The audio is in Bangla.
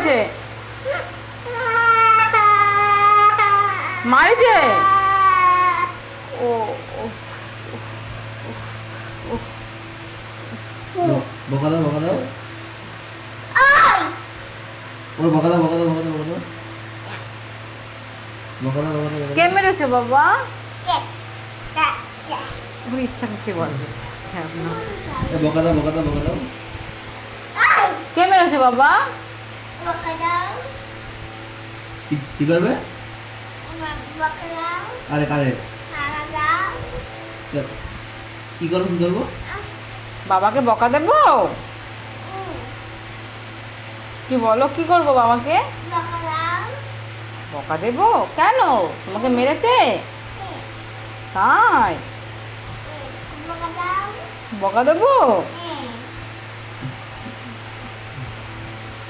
করেছে? মারিছে? ও ও, ও, বকা দাও বকা দাও ওর বকা দাও বকা দাও বকা দাও বকা দাও বকা দাও বকা দাও কে মেরেছে বাবা? ওর ইচ্ছা করছে বলবে। হ্যাঁ না। বকা দাও বকা দাও বকা দাও কে মেরেছে বাবা? কি করবে আরে কারে কি করবো কি করবো বাবাকে বকা দেবো? কি বলো, কি করবো বাবাকে? বকা দেবো? কেন, তোমাকে মেরেছে? তাই? বকা দেবো?